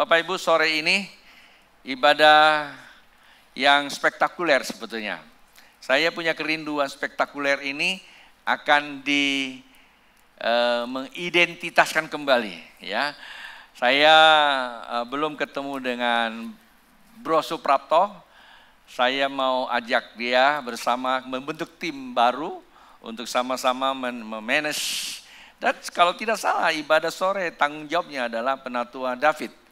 Bapak Ibu, sore ini ibadah yang spektakuler sebetulnya. Saya punya kerinduan spektakuler ini akan mengidentitaskan kembali, ya. Saya belum ketemu dengan Bro Suprapto. Saya mau ajak dia bersama membentuk tim baru untuk sama-sama memanage. Dan kalau tidak salah ibadah sore tanggung jawabnya adalah Penatua David.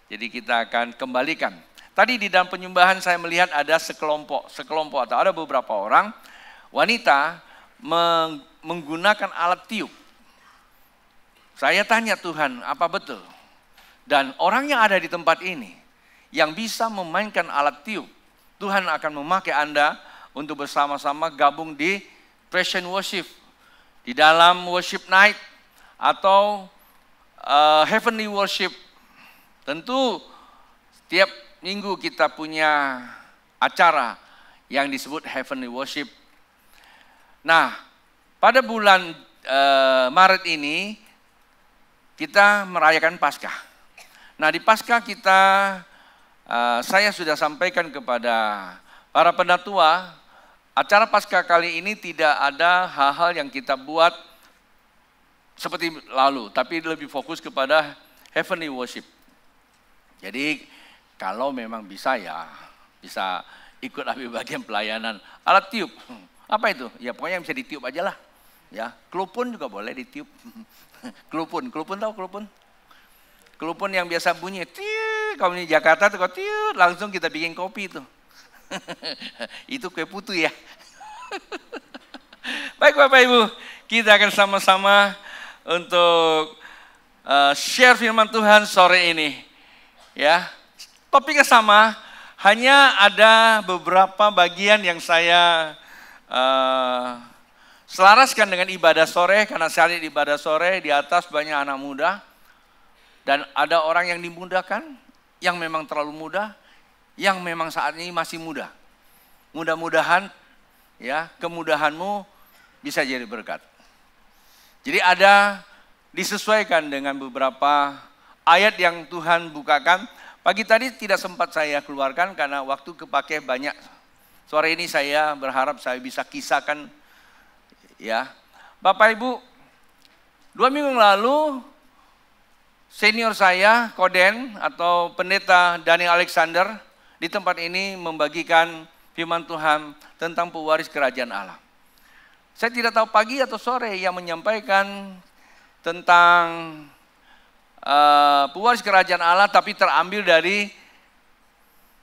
Jadi kita akan kembalikan. Tadi di dalam penyembahan saya melihat ada sekelompok atau ada beberapa orang wanita menggunakan alat tiup. Saya tanya Tuhan, apa betul? Dan orang yang ada di tempat ini yang bisa memainkan alat tiup, Tuhan akan memakai Anda untuk bersama-sama gabung di praise and worship, di dalam worship night atau heavenly worship. Tentu setiap minggu kita punya acara yang disebut heavenly worship. Nah, pada bulan Maret ini kita merayakan Paskah. Nah, di Paskah kita saya sudah sampaikan kepada para penatua, acara Paskah kali ini tidak ada hal-hal yang kita buat seperti lalu, tapi lebih fokus kepada heavenly worship. Jadi kalau memang bisa ya bisa ikut ambil bagian pelayanan. Alat tiup, apa itu? Ya pokoknya yang bisa ditiup aja lah. Ya, kelupun juga boleh ditiup. Kelupun tahu kelupun? Kelupun yang biasa bunyi, tiup. Kalau di Jakarta tuh tiup, langsung kita bikin kopi itu. Itu kue putu ya. Baik Bapak Ibu, kita akan sama-sama untuk share firman Tuhan sore ini. Ya, topiknya sama, hanya ada beberapa bagian yang saya selaraskan dengan ibadah sore, karena saya di ibadah sore di atas banyak anak muda, dan ada orang yang dimudahkan, yang memang terlalu muda, yang memang saat ini masih muda. Mudah-mudahan ya kemudahanmu bisa jadi berkat. Jadi ada disesuaikan dengan beberapa ayat yang Tuhan bukakan. Pagi tadi tidak sempat saya keluarkan karena waktu kepake banyak. Sore ini saya berharap saya bisa kisahkan ya. Bapak Ibu, 2 minggu lalu senior saya, Koden atau Pendeta Daniel Alexander di tempat ini membagikan firman Tuhan tentang pewaris kerajaan Allah. Saya tidak tahu pagi atau sore yang menyampaikan tentang pewaris kerajaan Allah, tapi terambil dari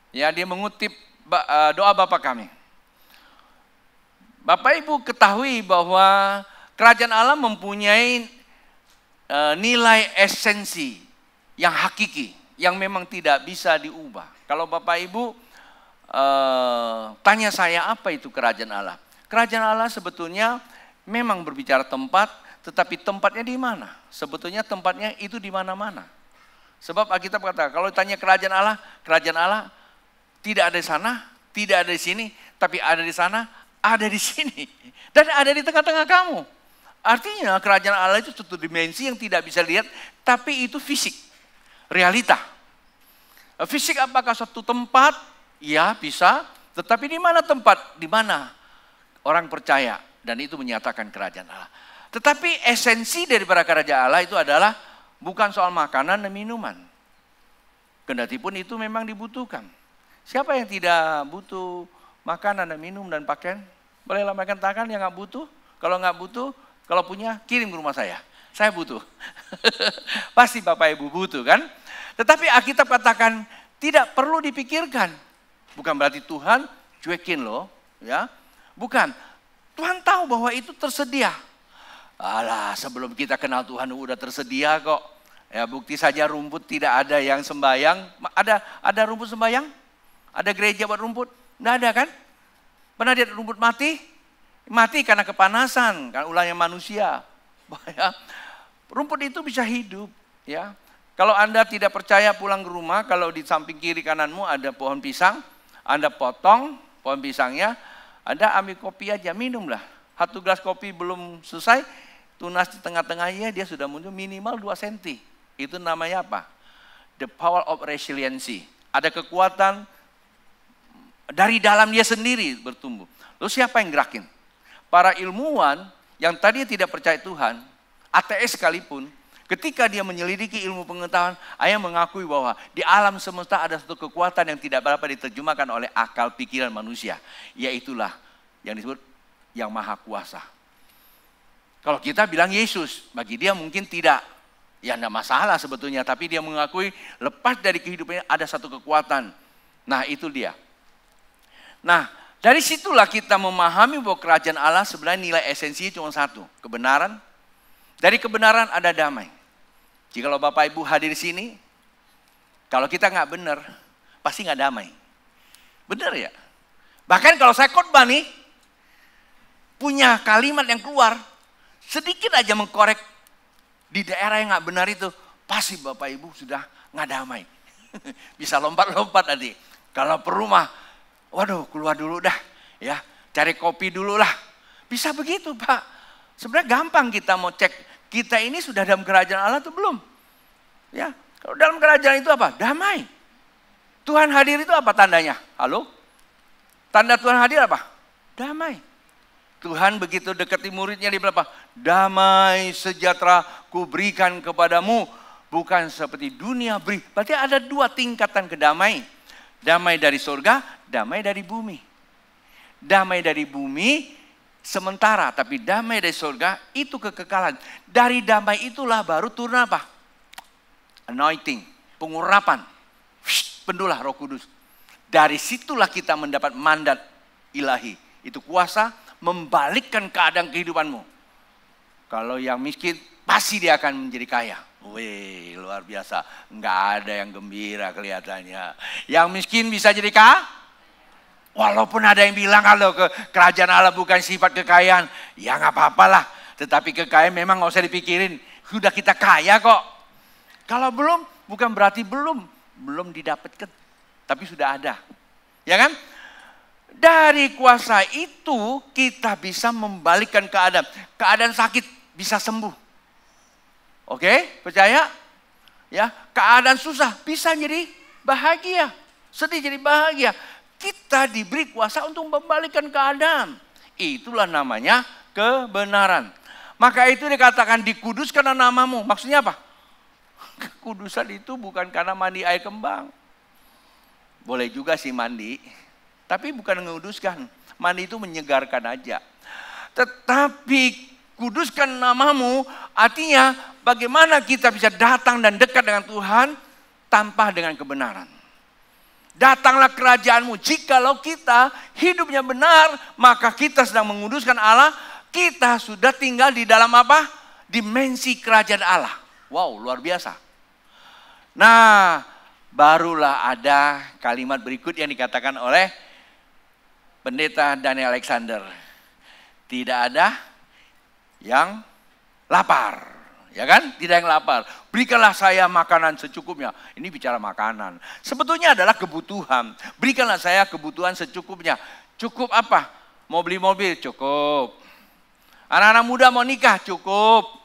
ya dia mengutip doa Bapa kami. Bapak Ibu ketahui bahwa kerajaan Allah mempunyai nilai esensi yang hakiki, yang memang tidak bisa diubah. Kalau Bapak Ibu tanya saya apa itu kerajaan Allah? Kerajaan Allah sebetulnya memang berbicara tempat, tetapi tempatnya di mana? Sebetulnya tempatnya itu di mana-mana. Sebab Alkitab kata, kalau ditanya kerajaan Allah tidak ada di sana, tidak ada di sini, tapi ada di sana, ada di sini. Dan ada di tengah-tengah kamu. Artinya kerajaan Allah itu satu dimensi yang tidak bisa lihat, tapi itu fisik, realita. Fisik apakah suatu tempat? Ya bisa, tetapi di mana tempat? Di mana orang percaya, dan itu menyatakan kerajaan Allah. Tetapi esensi daripada kerajaan Allah itu adalah bukan soal makanan dan minuman. Kendatipun itu memang dibutuhkan. Siapa yang tidak butuh makanan dan minum dan pakaian? Boleh lambaikan tangan yang nggak butuh. Kalau nggak butuh, kalau punya kirim ke rumah saya. Saya butuh. Pasti Bapak Ibu butuh kan? Tetapi Alkitab katakan tidak perlu dipikirkan. Bukan berarti Tuhan cuekin loh, ya. Bukan. Tuhan tahu bahwa itu tersedia. Alah, sebelum kita kenal Tuhan udah tersedia kok. Ya, bukti saja rumput tidak ada yang sembayang. Ada rumput sembayang? Ada gereja buat rumput? Nggak ada kan? Pernah lihat rumput mati? Mati karena kepanasan, karena ulahnya manusia. Ya. Rumput itu bisa hidup, ya. Kalau Anda tidak percaya pulang ke rumah, kalau di samping kiri kananmu ada pohon pisang, Anda potong pohon pisangnya, Anda ambil kopi aja, minumlah. 1 gelas kopi belum selesai, tunas di tengah-tengahnya dia sudah muncul minimal 2 cm. Itu namanya apa? the power of resiliency. Ada kekuatan dari dalam dia sendiri bertumbuh. Lalu siapa yang gerakin? Para ilmuwan yang tadinya tidak percaya Tuhan, ateis sekalipun, ketika dia menyelidiki ilmu pengetahuan, ayah mengakui bahwa di alam semesta ada satu kekuatan yang tidak dapat diterjemahkan oleh akal pikiran manusia. Yaitulah yang disebut yang maha kuasa. Kalau kita bilang Yesus, bagi dia mungkin tidak. Ya tidak masalah sebetulnya, tapi dia mengakui lepas dari kehidupannya ada satu kekuatan. Nah itu dia. Nah dari situlah kita memahami bahwa kerajaan Allah sebenarnya nilai esensinya cuma satu, kebenaran. Dari kebenaran ada damai. Jikalau Bapak Ibu hadir di sini, kalau kita nggak benar, pasti nggak damai. Benar ya? Bahkan kalau saya khotbah nih, punya kalimat yang keluar, sedikit aja mengkorek di daerah yang nggak benar itu, pasti Bapak Ibu sudah nggak damai. Bisa lompat-lompat nanti. Kalau perlu mah, waduh keluar dulu dah, ya cari kopi dulu lah. Bisa begitu Pak. Sebenarnya gampang kita mau cek, kita ini sudah dalam kerajaan Allah atau belum? Ya, kalau dalam kerajaan itu apa? Damai. Tuhan hadir itu apa tandanya? Halo? Tanda Tuhan hadir apa? Damai. Tuhan begitu dekati muridnya di berapa? Damai sejahtera ku berikan kepadamu. Bukan seperti dunia beri. Berarti ada dua tingkatan kedamaian. Damai dari surga, damai dari bumi. Damai dari bumi sementara, tapi damai dari surga itu kekekalan. Dari damai itulah baru turun apa? Anointing, pengurapan. Pendulah Roh Kudus. Dari situlah kita mendapat mandat ilahi. Itu kuasa membalikkan keadaan kehidupanmu. Kalau yang miskin pasti dia akan menjadi kaya. Wih, luar biasa. Enggak ada yang gembira kelihatannya. Yang miskin bisa jadi kaya. Walaupun ada yang bilang kalau kerajaan Allah bukan sifat kekayaan. Ya nggak apa-apalah. Tetapi kekayaan memang nggak usah dipikirin. Sudah kita kaya kok. Kalau belum, bukan berarti belum didapatkan. Tapi sudah ada. Ya kan? Dari kuasa itu kita bisa membalikkan keadaan. Keadaan sakit bisa sembuh. Oke, percaya? Ya, keadaan susah bisa jadi bahagia. Sedih jadi bahagia. Kita diberi kuasa untuk membalikkan keadaan. Itulah namanya kebenaran. Maka itu dikatakan dikuduskan namamu. Maksudnya apa? Kekudusan itu bukan karena mandi air kembang. Boleh juga sih mandi. Tapi bukan menguduskan. Mandi itu menyegarkan aja. Tetapi kuduskan namamu artinya bagaimana kita bisa datang dan dekat dengan Tuhan tanpa dengan kebenaran. Datanglah kerajaanmu. Jikalau kita hidupnya benar, maka kita sedang menguduskan Allah. Kita sudah tinggal di dalam apa? Dimensi kerajaan Allah. Wow, luar biasa. Nah, barulah ada kalimat berikut yang dikatakan oleh Pendeta Daniel Alexander. Tidak ada yang lapar, ya kan? Tidak yang lapar. Berikanlah saya makanan secukupnya. Ini bicara makanan. Sebetulnya adalah kebutuhan. Berikanlah saya kebutuhan secukupnya. Cukup apa? Mau beli mobil? Cukup. Anak-anak muda mau nikah? Cukup.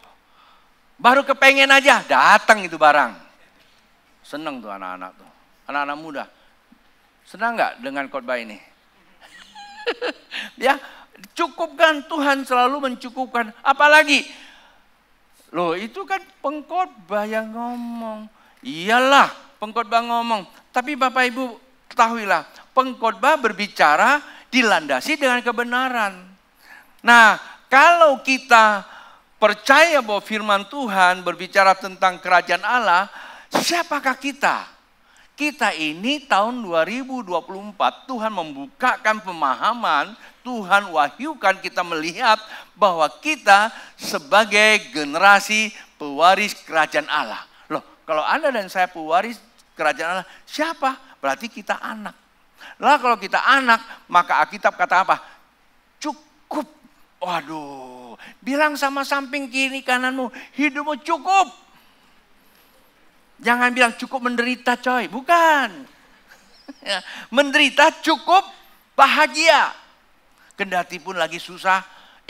Baru kepengen aja, datang itu barang. Senang tuh anak-anak tuh. Anak-anak muda. Senang nggak dengan khotbah ini? Ya, cukupkan, Tuhan selalu mencukupkan. Apalagi, loh itu kan pengkhotbah yang ngomong. Iyalah pengkhotbah ngomong. Tapi Bapak Ibu ketahuilah, pengkhotbah berbicara dilandasi dengan kebenaran. Nah, kalau kita percaya bahwa firman Tuhan berbicara tentang kerajaan Allah, siapakah kita? Kita ini tahun 2024 Tuhan membukakan pemahaman, Tuhan wahyukan kita melihat bahwa kita sebagai generasi pewaris kerajaan Allah. Loh, kalau Anda dan saya pewaris kerajaan Allah, siapa? Berarti kita anak. Lah kalau kita anak, maka Alkitab kata apa? Cukup. Waduh, bilang sama samping kiri kananmu, hidupmu cukup. Jangan bilang cukup menderita coy, bukan. Menderita cukup bahagia. Kendati pun lagi susah,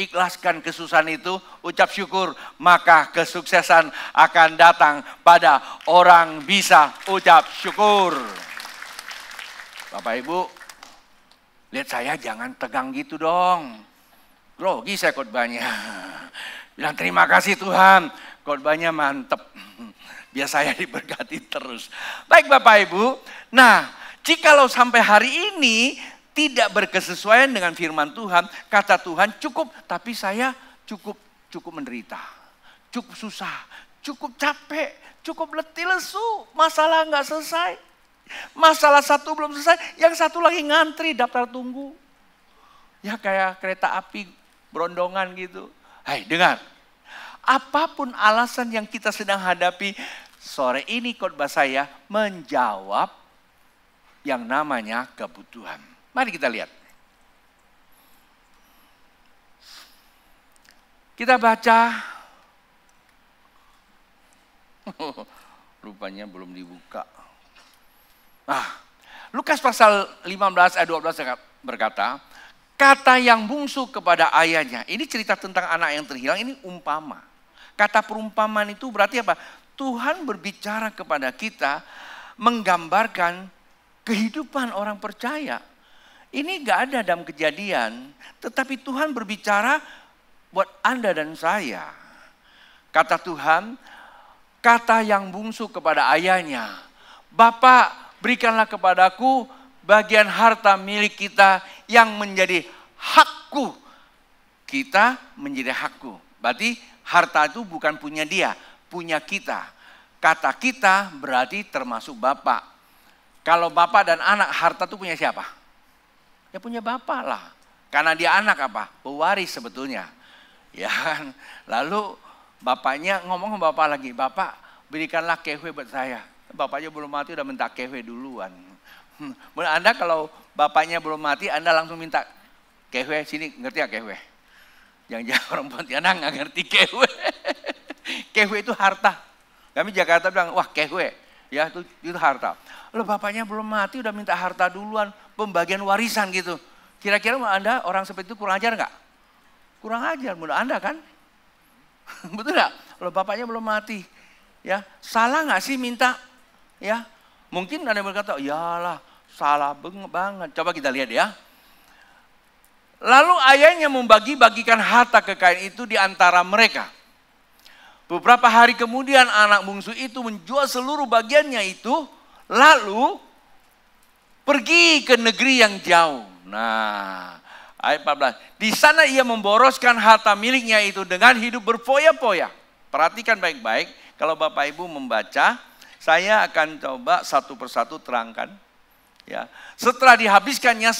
ikhlaskan kesusahan itu, ucap syukur, maka kesuksesan akan datang pada orang bisa ucap syukur. Bapak Ibu, lihat saya jangan tegang gitu dong. Grogi saya khotbahnya. Bilang terima kasih Tuhan, khotbahnya mantep. Biar saya diberkati terus. Baik Bapak Ibu, nah jikalau sampai hari ini tidak berkesesuaian dengan firman Tuhan, kata Tuhan cukup, tapi saya cukup menderita, cukup susah, cukup capek, cukup letih lesu, masalah nggak selesai, masalah satu belum selesai, yang satu lagi ngantri daftar tunggu, ya kayak kereta api berondongan gitu. Hai dengar, apapun alasan yang kita sedang hadapi, sore ini khotbah saya menjawab yang namanya kebutuhan. Mari kita lihat. Kita baca. Rupanya belum dibuka. Lukas pasal 15 ayat 12 berkata, kata yang bungsu kepada ayahnya. Ini cerita tentang anak yang terhilang, ini umpama. Kata perumpamaan itu berarti apa? Tuhan berbicara kepada kita menggambarkan kehidupan orang percaya. Ini gak ada dalam Kejadian, tetapi Tuhan berbicara buat Anda dan saya. Kata Tuhan, kata yang bungsu kepada ayahnya, Bapak berikanlah kepadaku bagian harta milik kita yang menjadi hakku. Kita menjadi hakku. Berarti harta itu bukan punya dia, punya kita. Kata kita berarti termasuk Bapak. Kalau Bapak dan anak, harta itu punya siapa? Ya punya Bapak lah. Karena dia anak apa? Pewaris sebetulnya. Ya kan? Lalu bapaknya ngomong sama bapak lagi, Bapak berikanlah kewe buat saya. Bapaknya belum mati udah minta kewe duluan. Menurut Anda kalau bapaknya belum mati, Anda langsung minta kewe, sini ngerti ya kewe? Jangan-jangan orang Pontianak nggak ngerti kewe. Kewe itu harta. Kami Jakarta bilang, wah kewe. Ya itu harta. Loh bapaknya belum mati udah minta harta duluan, pembagian warisan gitu. Kira-kira menurut Anda orang seperti itu kurang ajar nggak? Kurang ajar menurut Anda kan? Betul nggak? Loh bapaknya belum mati, ya salah nggak sih minta? Ya mungkin ada yang berkata, iyalah salah banget. Coba kita lihat ya. Lalu ayahnya membagi-bagikan harta kekayaan itu di antara mereka. Beberapa hari kemudian anak bungsu itu menjual seluruh bagiannya itu, lalu pergi ke negeri yang jauh. Nah, ayat 14. Di sana ia memboroskan harta miliknya itu dengan hidup berfoya-foya. Perhatikan baik-baik, kalau Bapak Ibu membaca, saya akan coba satu persatu terangkan. Ya, setelah dihabiskannya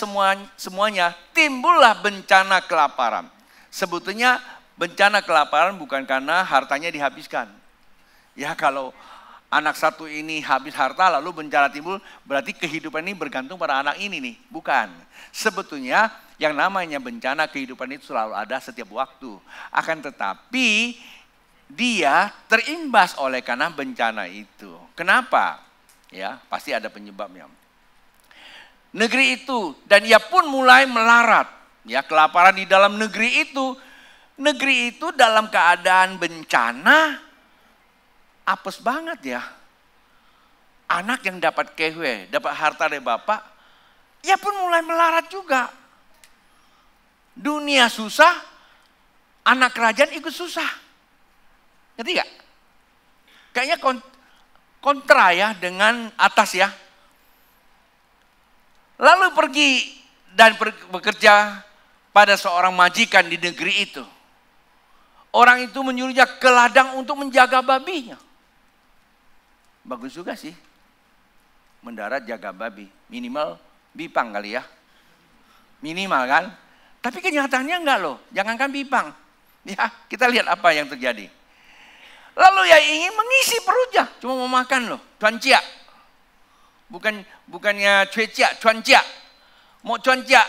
semuanya, timbullah bencana kelaparan. Sebetulnya bencana kelaparan bukan karena hartanya dihabiskan. Ya kalau anak satu ini habis harta lalu bencana timbul, berarti kehidupan ini bergantung pada anak ini nih. Bukan. Sebetulnya yang namanya bencana kehidupan itu selalu ada setiap waktu. Akan tetapi dia terimbas oleh karena bencana itu. Kenapa? Ya pasti ada penyebabnya. Negeri itu dan ia pun mulai melarat. Ya kelaparan di dalam negeri itu. Negeri itu dalam keadaan bencana, apes banget ya. Anak yang dapat kewe, dapat harta dari bapak, ya pun mulai melarat juga. Dunia susah, anak kerajaan ikut susah. Ngerti gak? Kayaknya kontra ya dengan atas ya. Lalu pergi dan bekerja pada seorang majikan di negeri itu. Orang itu menyuruhnya ke ladang untuk menjaga babinya. Bagus juga sih. Mendarat jaga babi. Minimal bipang kali ya. Minimal kan. Tapi kenyataannya enggak loh. Jangankan bipang. Ya kita lihat apa yang terjadi. Lalu ya ingin mengisi perutnya. Cuma mau makan loh. Cuancia. Bukannya cuecia. Cuancia. Mau cuancia.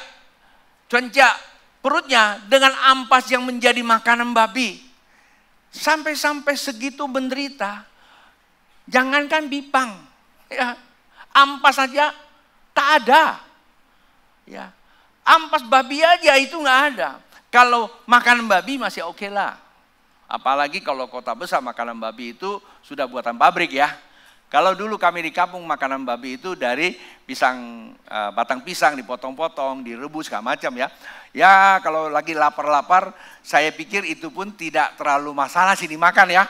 Cuancia. Perutnya dengan ampas yang menjadi makanan babi. Sampai-sampai segitu menderita. Jangankan bipang. Ya, ampas saja tak ada. Ya, ampas babi aja itu nggak ada. Kalau makanan babi masih oke lah. Apalagi kalau kota besar makanan babi itu sudah buatan pabrik ya. Kalau dulu kami di kampung makanan babi itu dari pisang, batang pisang dipotong-potong, direbus segala macam ya. Ya kalau lagi lapar-lapar saya pikir itu pun tidak terlalu masalah sih dimakan ya.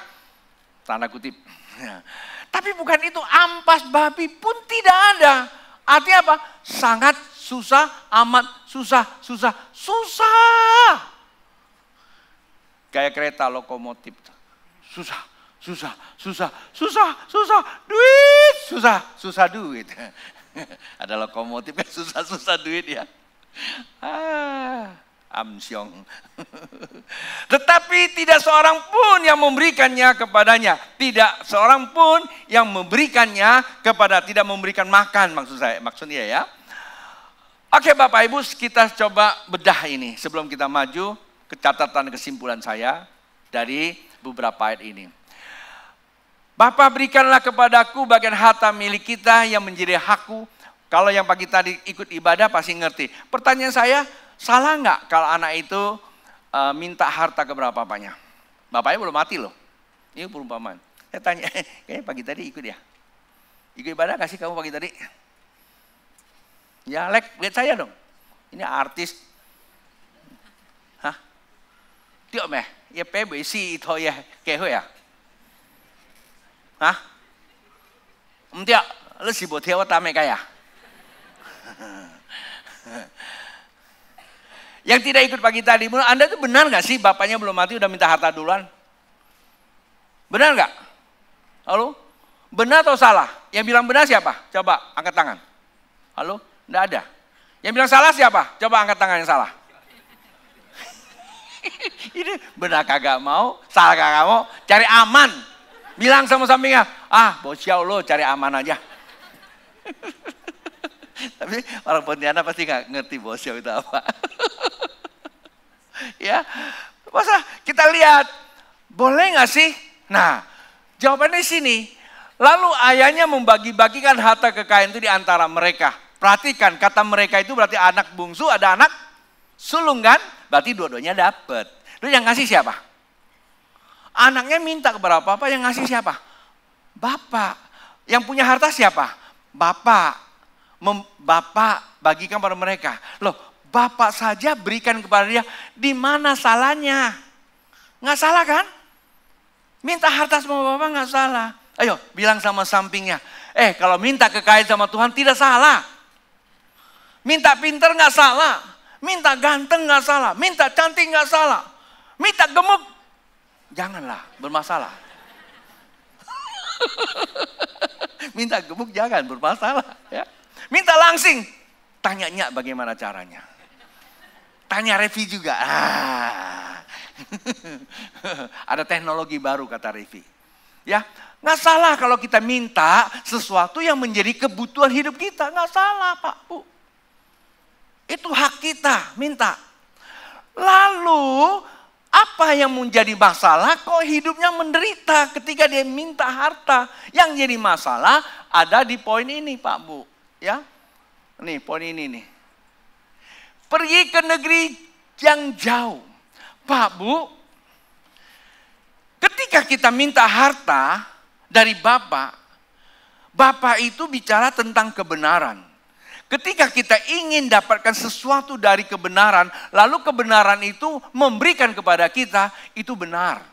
Tanda kutip. Tapi bukan itu, ampas babi pun tidak ada. Artinya apa? Sangat susah, amat susah. Kayak kereta lokomotif. Susah. Duit, susah duit. Ada lokomotif kan susah duit ya. Amsyong. Tetapi tidak seorang pun yang memberikannya kepadanya. Tidak seorang pun yang memberikannya tidak memberikan makan maksudnya ya. Oke Bapak Ibu, kita coba bedah ini sebelum kita maju ke catatan kesimpulan saya dari beberapa ayat ini. Bapa, berikanlah kepadaku bagian harta milik kita yang menjadi hakku. Kalau yang pagi tadi ikut ibadah pasti ngerti. Pertanyaan saya, salah nggak kalau anak itu minta harta ke berapa bapaknya? Bapaknya belum mati loh. Ini perumpamaan. Saya tanya, kayaknya pagi tadi ikut ya. Ikut ibadah kasih kamu pagi tadi? Ya, lihat saya dong. Ini artis. Hah? Tiok meh, ya PBC itu ya, kayak ya. Hah? Tiok, lu sibuk tiap tame kaya. Yang tidak ikut pagi tadi, Anda itu benar gak sih bapaknya belum mati udah minta harta duluan? Benar gak? Halo? Benar atau salah? Yang bilang benar siapa? Coba angkat tangan. Halo? Tidak ada. Yang bilang salah siapa? Coba angkat tangan yang salah. Ini benar kagak mau, salah kagak mau, cari aman. Bilang sama sampingnya, bosiau lo cari aman aja. Tapi orang Pontianak pasti gak ngerti bosiau itu apa. Ya, masa kita lihat, boleh gak sih? Nah, jawabannya di sini. Lalu ayahnya membagi-bagikan harta kekayaan itu di antara mereka. Perhatikan, kata mereka itu berarti anak bungsu, ada anak sulung kan? Berarti dua-duanya dapat. Lalu yang ngasih siapa? Anaknya minta kepada bapak, yang ngasih siapa? Bapak. Yang punya harta siapa? Bapak. Bapak bagikan pada mereka. Loh, bapak saja berikan kepada dia, di mana salahnya? Nggak salah kan? Minta harta sama bapak nggak salah. Ayo bilang sama sampingnya, kalau minta kekayaan sama Tuhan tidak salah. Minta pinter nggak salah. Minta ganteng nggak salah. Minta cantik nggak salah. Minta gemuk, janganlah, bermasalah. Minta gemuk jangan, bermasalah. Ya. Minta langsing, tanyanya bagaimana caranya. Tanya Revi juga. Ada teknologi baru kata Revi. Ya, nggak salah kalau kita minta sesuatu yang menjadi kebutuhan hidup kita. Nggak salah Pak, Bu. Itu hak kita, minta. Lalu, apa yang menjadi masalah? Kok hidupnya menderita ketika dia minta harta? Yang jadi masalah ada di poin ini Pak, Bu. Ya, nih poin ini nih. Pergi ke negeri yang jauh. Pak, Bu, ketika kita minta harta dari Bapak, Bapak itu bicara tentang kebenaran. Ketika kita ingin dapatkan sesuatu dari kebenaran, lalu kebenaran itu memberikan kepada kita, itu benar.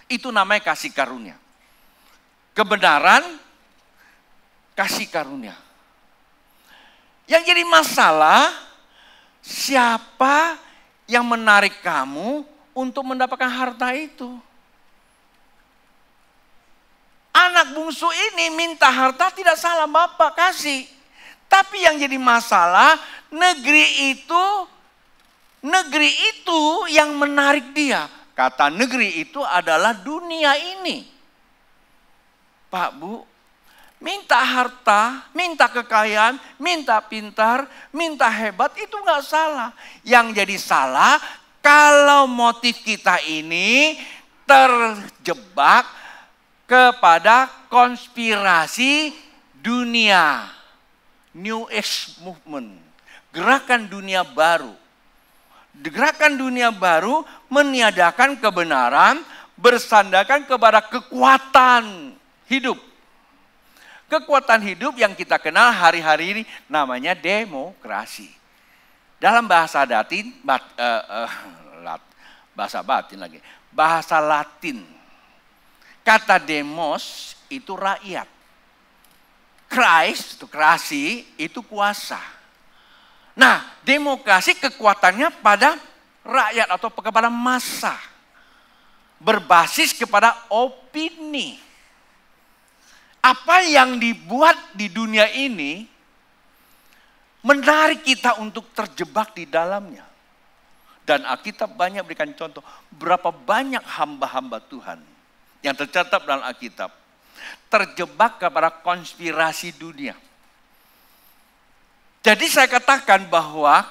Itu namanya kasih karunia. Kebenaran, kasih karunia. Yang jadi masalah, siapa yang menarik kamu untuk mendapatkan harta itu? Anak bungsu ini minta harta tidak salah, Bapak kasih. Tapi yang jadi masalah, negeri itu yang menarik dia. Kata negeri itu adalah dunia ini. Pak, Bu, minta harta, minta kekayaan, minta pintar, minta hebat itu nggak salah. Yang jadi salah kalau motif kita ini terjebak kepada konspirasi dunia. New Age Movement, gerakan dunia baru. Gerakan dunia baru meniadakan kebenaran, bersandarkan kepada kekuatan hidup. Kekuatan hidup yang kita kenal hari-hari ini namanya demokrasi. Dalam bahasa bahasa Latin, kata demos itu rakyat. Christ itu kreasi, itu kuasa. Nah, demokrasi kekuatannya pada rakyat atau kepada massa. Berbasis kepada opini. Apa yang dibuat di dunia ini menarik kita untuk terjebak di dalamnya. Dan Alkitab banyak berikan contoh berapa banyak hamba-hamba Tuhan yang tercatat dalam Alkitab terjebak kepada konspirasi dunia. Jadi saya katakan bahwa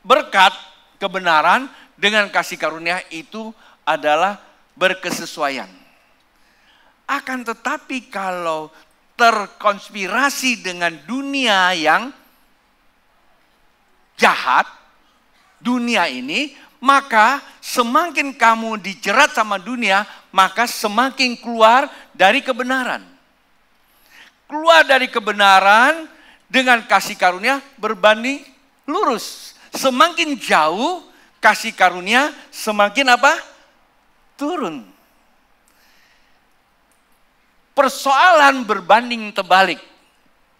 berkat kebenaran dengan kasih karunia itu adalah berkesesuaian. Akan tetapi kalau terkonspirasi dengan dunia yang jahat, dunia ini, maka semakin kamu dijerat sama dunia, maka semakin keluar dari kebenaran. Keluar dari kebenaran dengan kasih karunia berbanding lurus. Semakin jauh kasih karunia, semakin apa? Turun. Persoalan berbanding terbalik.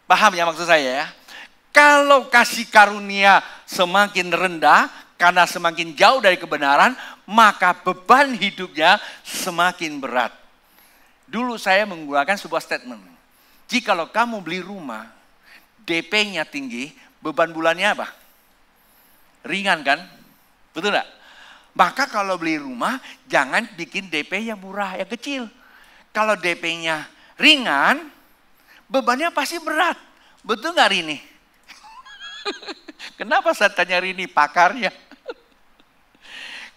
Paham ya maksud saya ya? Kalau kasih karunia semakin rendah, karena semakin jauh dari kebenaran, maka beban hidupnya semakin berat. Dulu saya menggunakan sebuah statement. Jikalau kamu beli rumah, DP-nya tinggi, beban bulannya apa? Ringan kan? Betul enggak? Maka kalau beli rumah, jangan bikin DP yang murah, yang kecil. Kalau DP-nya ringan, bebannya pasti berat. Betul nggak Rini? Kenapa saya tanya Rini, pakarnya?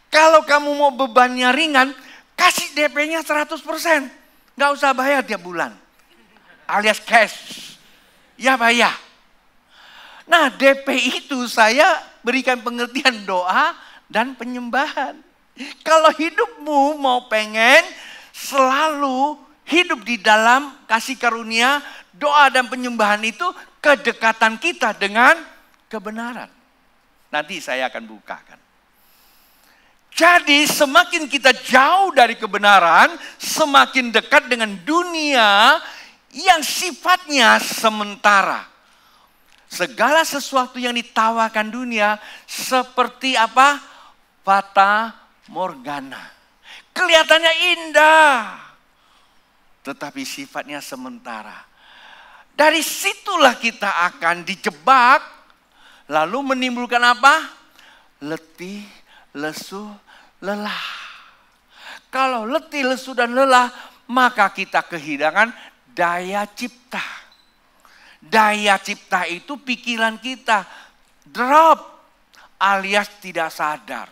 Kalau kamu mau bebannya ringan, kasih DP-nya 100%. Nggak usah bayar tiap bulan. Alias cash. Ya bayar. Nah DP itu saya berikan pengertian doa dan penyembahan. Kalau hidupmu mau pengen selalu hidup di dalam kasih karunia, doa dan penyembahan itu kedekatan kita dengan kebenaran. Nanti saya akan bukakan. Jadi semakin kita jauh dari kebenaran, semakin dekat dengan dunia yang sifatnya sementara. Segala sesuatu yang ditawarkan dunia seperti apa? Fata morgana. Kelihatannya indah, tetapi sifatnya sementara. Dari situlah kita akan dijebak, lalu menimbulkan apa? Letih, lesu, lelah. Kalau letih, lesu, dan lelah, maka kita kehilangan daya cipta. Daya cipta itu pikiran kita drop alias tidak sadar.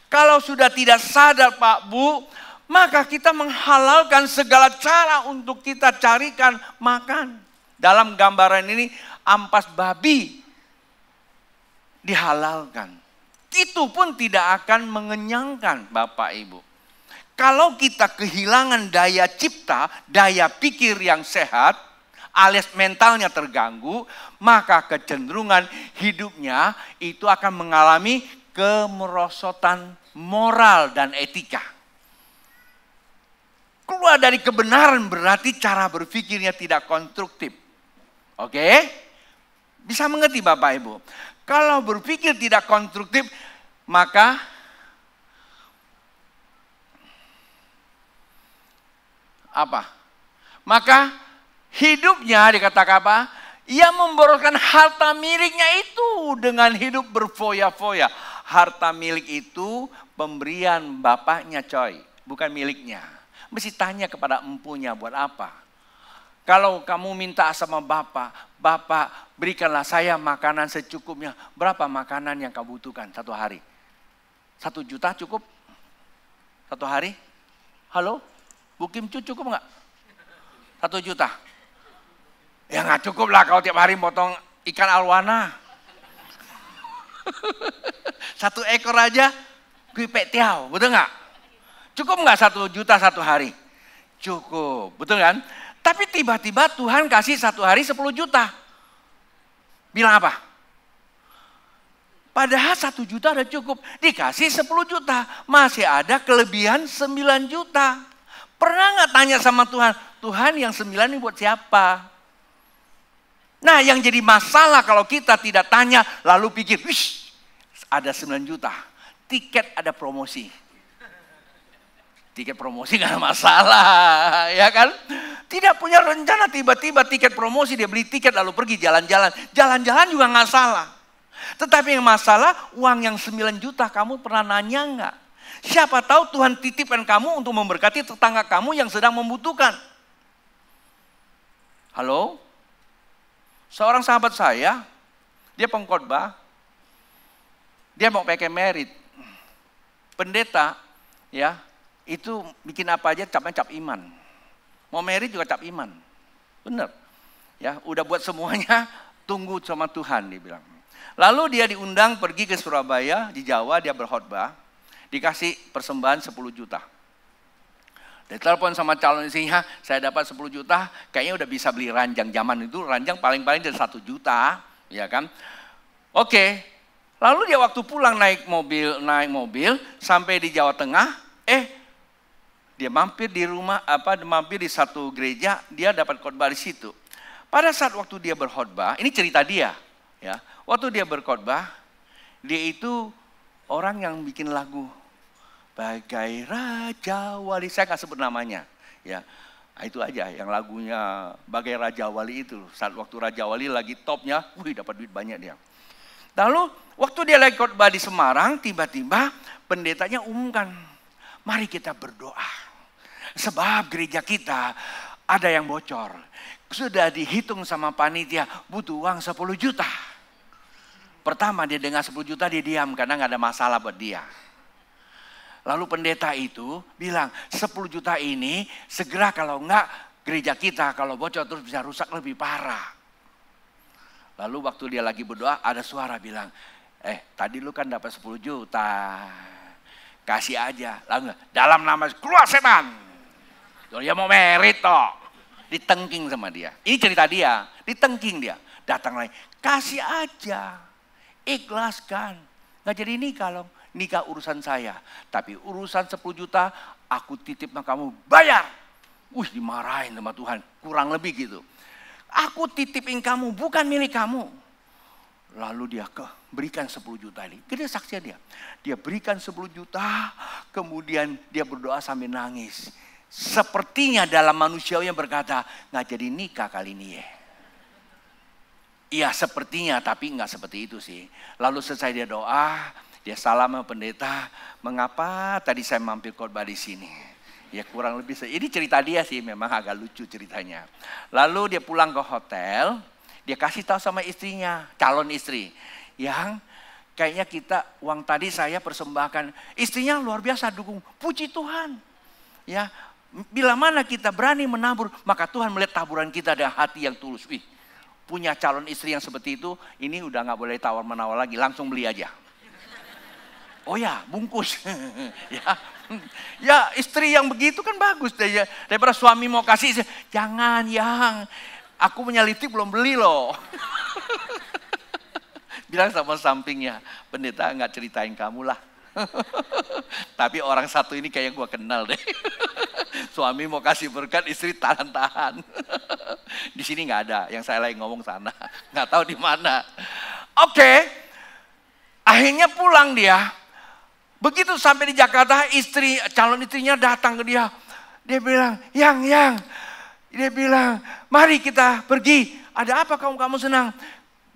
Kalau sudah tidak sadar Pak Bu, maka kita menghalalkan segala cara untuk kita carikan makan. Dalam gambaran ini ampas babi dihalalkan. Itu pun tidak akan mengenyangkan Bapak Ibu. Kalau kita kehilangan daya cipta, daya pikir yang sehat, alias mentalnya terganggu, maka kecenderungan hidupnya itu akan mengalami kemerosotan moral dan etika. Keluar dari kebenaran berarti cara berpikirnya tidak konstruktif. Oke? Bisa mengerti Bapak Ibu? Kalau berpikir tidak konstruktif, maka apa? Maka hidupnya dikatakan apa? Ia memboroskan harta miliknya itu dengan hidup berfoya-foya. Harta milik itu pemberian bapaknya coy, bukan miliknya. Mesti tanya kepada empunya buat apa. Kalau kamu minta sama bapak, bapak berikanlah saya makanan secukupnya. Berapa makanan yang kamu butuhkan satu hari? 1 juta cukup? Satu hari? Halo? Bu Kim Chu cukup nggak? 1 juta? Ya nggak cukup lah kalau tiap hari potong ikan arwana. 1 ekor aja, kui pek tiao, betul nggak? Cukup nggak 1 juta 1 hari? Cukup, betul kan? Tapi tiba-tiba Tuhan kasih 1 hari 10 juta. Bilang apa? Padahal 1 juta udah cukup, dikasih 10 juta. Masih ada kelebihan 9 juta. Pernah nggak tanya sama Tuhan, Tuhan yang 9 ini buat siapa? Nah yang jadi masalah kalau kita tidak tanya, lalu pikir, wish, ada 9 juta, tiket ada promosi. Tiket promosi gak ada masalah, ya kan? Tidak punya rencana, tiba-tiba tiket promosi, dia beli tiket lalu pergi jalan-jalan. Jalan-jalan juga gak salah. Tetapi yang masalah, uang yang 9 juta kamu pernah nanya nggak? Siapa tahu Tuhan titipkan kamu untuk memberkati tetangga kamu yang sedang membutuhkan. Halo? Seorang sahabat saya, dia pengkhotbah, dia mau pakai merit. Pendeta, ya, itu bikin apa aja capnya cap iman. Mau merit juga cap iman. Benar. Ya, udah buat semuanya, tunggu sama Tuhan, dia bilang. Lalu dia diundang pergi ke Surabaya, di Jawa dia berkhotbah, dikasih persembahan 10 juta. Dia telepon sama calon istrinya, saya dapat 10 juta, kayaknya udah bisa beli ranjang. Zaman itu ranjang paling-paling dari 1 juta, ya kan? Oke, lalu dia waktu pulang naik mobil sampai di Jawa Tengah, dia mampir di rumah, mampir di satu gereja, dia dapat khotbah di situ. Pada saat waktu dia berkhotbah, ini cerita dia, ya. Waktu dia berkhotbah, dia itu orang yang bikin lagu Bagai Raja Wali, saya nggak sebut namanya, ya. Itu aja yang lagunya Bagai Raja Wali itu. Saat waktu Raja Wali lagi topnya, dapat duit banyak dia. Lalu waktu dia lagi khotbah di Semarang, tiba-tiba pendetanya umumkan, mari kita berdoa. Sebab gereja kita ada yang bocor. Sudah dihitung sama panitia, butuh uang 10 juta. Pertama dia dengar 10 juta, dia diam karena nggak ada masalah buat dia. Lalu pendeta itu bilang, 10 juta ini segera kalau enggak gereja kita kalau bocor terus bisa rusak lebih parah. Lalu waktu dia lagi berdoa ada suara bilang, tadi lu kan dapat 10 juta, kasih aja. Lalu dalam nama keluar setan. Dia mau merit toh. Ditengking sama dia. Ini cerita dia, ditengking dia. Datang lagi, kasih aja. Ikhlaskan. Nggak jadi nikah loh. Nikah urusan saya. Tapi urusan 10 juta aku titip sama kamu bayar. Dimarahin sama Tuhan. Kurang lebih gitu. Aku titipin kamu bukan milik kamu. Lalu dia berikan 10 juta ini. Gede saksinya dia. Dia berikan 10 juta. Kemudian dia berdoa sambil nangis. Sepertinya dalam manusianya berkata, nggak jadi nikah kali ini ya. Iya sepertinya, tapi nggak seperti itu sih. Lalu selesai dia doa, dia salam sama pendeta, mengapa tadi saya mampir khotbah di sini? Ya kurang lebih, ini cerita dia sih, memang agak lucu ceritanya. Lalu dia pulang ke hotel, dia kasih tahu sama istrinya, calon istri, yang kayaknya uang tadi saya persembahkan. Istrinya luar biasa dukung, puji Tuhan. Ya, bila mana kita berani menabur, maka Tuhan melihat taburan kita dengan hati yang tulus. Punya calon istri yang seperti itu, ini udah gak boleh tawar-menawar lagi, langsung beli aja. Oh ya, bungkus. Ya istri yang begitu kan bagus. Daripada suami mau kasih, jangan yang, aku punya lipstik belum beli loh. Bilang sama sampingnya, pendeta gak ceritain kamu lah. Tapi orang satu ini kayak gue kenal deh. Suami mau kasih berkat, istri tahan-tahan. Di sini nggak ada, yang saya lagi ngomong sana, nggak tahu di mana. Oke, akhirnya pulang dia. Begitu sampai di Jakarta, calon istrinya datang ke dia. Dia bilang, yang, dia bilang, mari kita pergi. Ada apa kamu senang?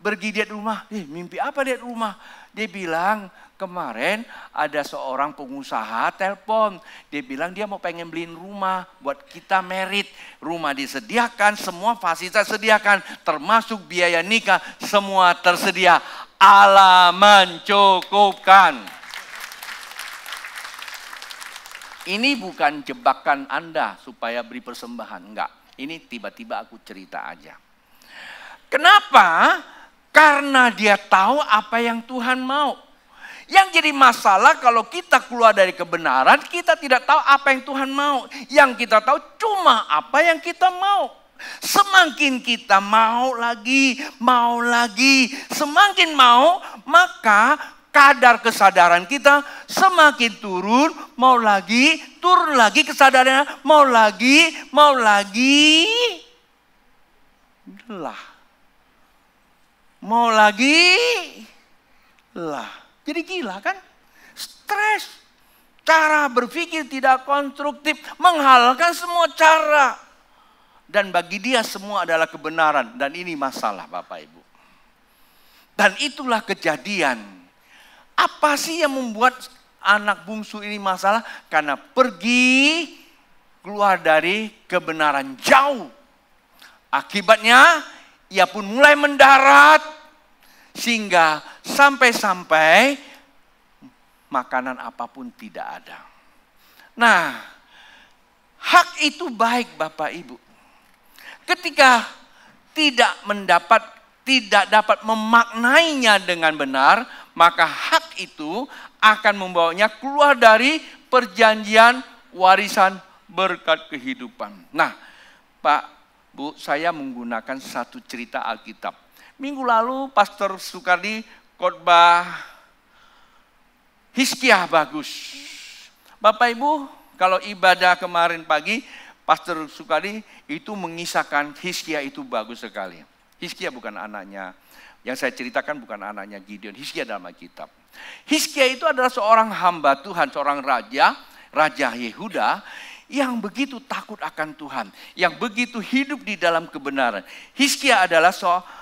Pergi lihat rumah. Mimpi apa lihat rumah? Dia bilang, kemarin ada seorang pengusaha telepon. Dia bilang dia mau pengen beliin rumah buat kita merit. Rumah disediakan, semua fasilitas sediakan. Termasuk biaya nikah, semua tersedia. Allah mencukupkan. Ini bukan jebakan Anda supaya beri persembahan. Enggak, ini tiba-tiba aku cerita aja. Kenapa? Karena dia tahu apa yang Tuhan mau. Yang jadi masalah kalau kita keluar dari kebenaran, kita tidak tahu apa yang Tuhan mau. Yang kita tahu cuma apa yang kita mau. Semakin kita mau lagi, semakin mau, maka kadar kesadaran kita semakin turun, turun lagi kesadarannya, mau lagi, lelah. Mau lagi, lelah. Jadi gila kan? Stres. Cara berpikir tidak konstruktif, menghalalkan semua cara. Dan bagi dia semua adalah kebenaran. Dan ini masalah Bapak Ibu. Dan itulah kejadian. Apa sih yang membuat anak bungsu ini masalah? Karena pergi keluar dari kebenaran jauh. Akibatnya ia pun mulai mendarat. Sehingga sampai-sampai makanan apapun tidak ada. Nah, hak itu baik Bapak Ibu. Ketika tidak dapat memaknainya dengan benar, maka hak itu akan membawanya keluar dari perjanjian warisan berkat kehidupan. Nah, Pak, Bu, saya menggunakan satu cerita Alkitab. Minggu lalu Pastor Sukardi khotbah Hizkia bagus. Bapak Ibu, kalau ibadah kemarin pagi, Pastor Sukardi itu mengisahkan Hizkia itu bagus sekali. Hizkia bukan anaknya, yang saya ceritakan bukan anaknya Gideon. Hizkia dalam Alkitab. Hizkia itu adalah seorang hamba Tuhan, seorang raja Yehuda yang begitu takut akan Tuhan, yang begitu hidup di dalam kebenaran. Hizkia adalah